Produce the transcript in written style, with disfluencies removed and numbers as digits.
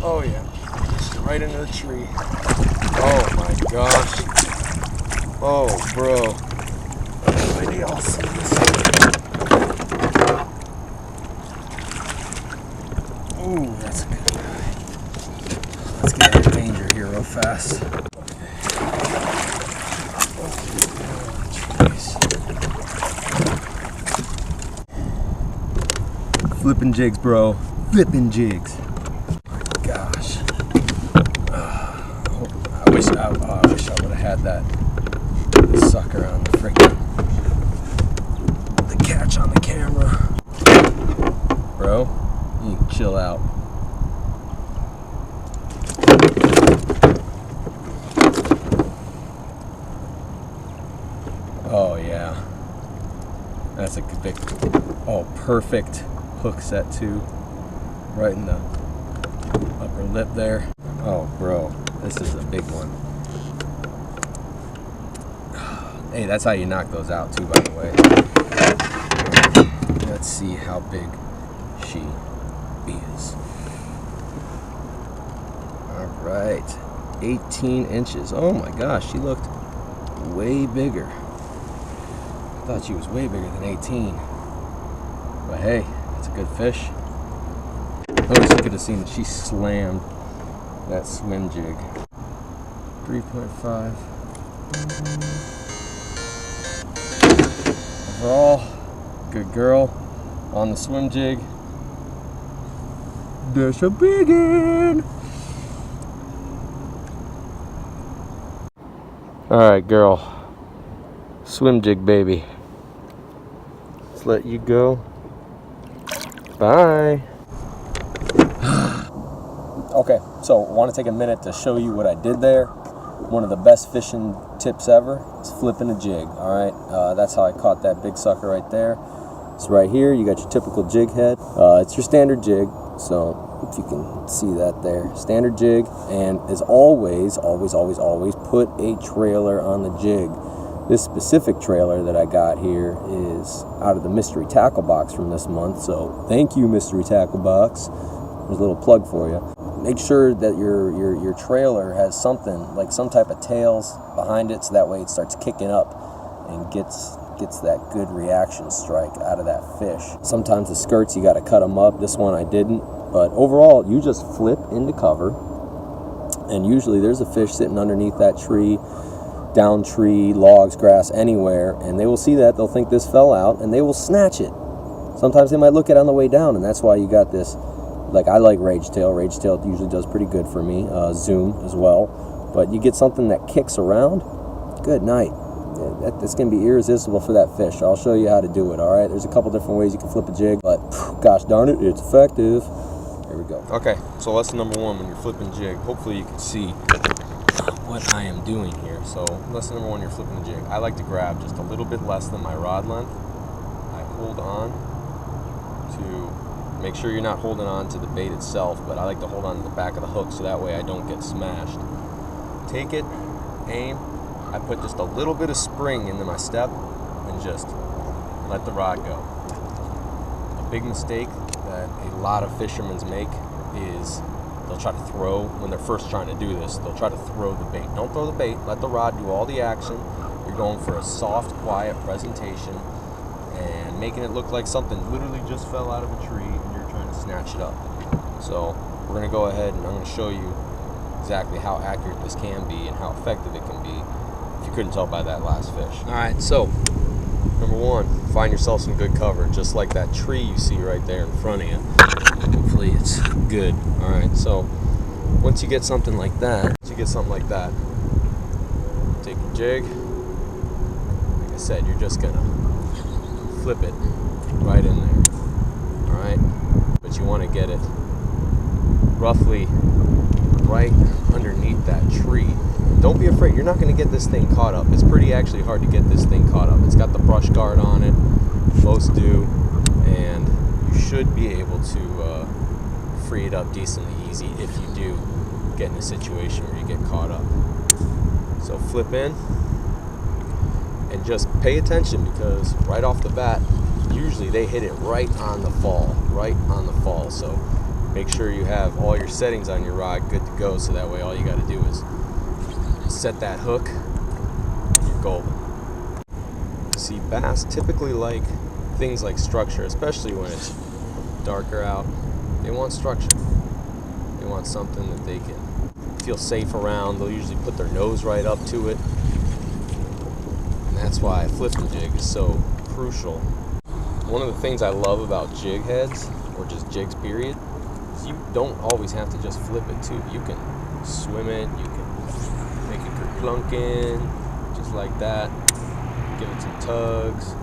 Oh yeah, just right into the tree. Oh my gosh. Oh bro. Maybe I'll see this. Ooh, that's a good guy. Let's get out of danger here real fast. Flipping jigs, bro. Flipping jigs. Gosh. I wish I would have had that sucker on the freaking catch on the camera. Bro, you can chill out. Oh yeah. That's a big, perfect hook set too. Right in the upper lip there. Oh bro, this is a big one. Hey, that's how you knock those out too, by the way. Let's see how big she is. Alright, 18 inches. Oh my gosh, she looked way bigger. I thought she was way bigger than 18. But hey, it's a good fish. Notice you could have seen that she slammed that swim jig. 3.5. Overall, good girl on the swim jig. That's a big one. Alright, girl. Swim jig, baby. Let's let you go. Bye. Okay, so I want to take a minute to show you what I did there. One of the best fishing tips ever is flipping a jig. All right, that's how I caught that big sucker right there. It's right here. You got your typical jig head. It's your standard jig. So if you can see that there, standard jig. And as always, put a trailer on the jig. This specific trailer that I got here is out of the mystery tackle box from this month. So thank you, mystery tackle box. There's a little plug for you. Make sure that your trailer has something like some type of tails behind it, so that way it starts kicking up and gets that good reaction strike out of that fish. Sometimes the skirts you got to cut them up. This one I didn't, but overall you just flip into cover, and usually there's a fish sitting underneath that tree, down tree, logs, grass, anywhere, and they will see that, they'll think this fell out, and they will snatch it. Sometimes they might look at it on the way down, and that's why you got this. Like, I like rage tail. Rage tail usually does pretty good for me. Zoom as well. But you get something that kicks around, good night. That's going to be irresistible for that fish. I'll show you how to do it, all right? There's a couple different ways you can flip a jig, but gosh darn it, it's effective. Here we go. Okay, so lesson number one when you're flipping jig. Hopefully you can see what I am doing here. So lesson number one, you're flipping the jig. I like to grab just a little bit less than my rod length. I hold on to... Make sure you're not holding on to the bait itself, but I like to hold on to the back of the hook so that way I don't get smashed. Take it, aim. I put just a little bit of spring into my step and just let the rod go. A big mistake that a lot of fishermen make is they'll try to throw, when they're first trying to do this, they'll try to throw the bait. Don't throw the bait, let the rod do all the action. You're going for a soft, quiet presentation and making it look like something literally just fell out of a tree and you're trying to snatch it up. So we're going to go ahead and I'm going to show you exactly how accurate this can be and how effective it can be, if you couldn't tell by that last fish. Alright, so number one, find yourself some good cover, just like that tree you see right there in front of you. Hopefully it's good. Alright, so once you get something like that, take your jig. Like I said, you're just going to flip it right in there. Alright? But you want to get it roughly right underneath that tree. Don't be afraid. You're not going to get this thing caught up. It's pretty actually hard to get this thing caught up. It's got the brush guard on it. Most do. And you should be able to free it up decently easy if you do get in a situation where you get caught up. So flip in. And just pay attention, because right off the bat, usually they hit it right on the fall. So Make sure you have all your settings on your rod good to go, so that way all you got to do is set that hook, you're golden. See, bass typically like things like structure, especially when it's darker out. They want structure. They want something that they can feel safe around. They'll usually put their nose right up to it. And that's why flip and jig is so crucial. One of the things I love about jig heads, or just jigs period, is you don't always have to just flip it too. You can swim it, you can make it plunk in, just like that. Give it some tugs.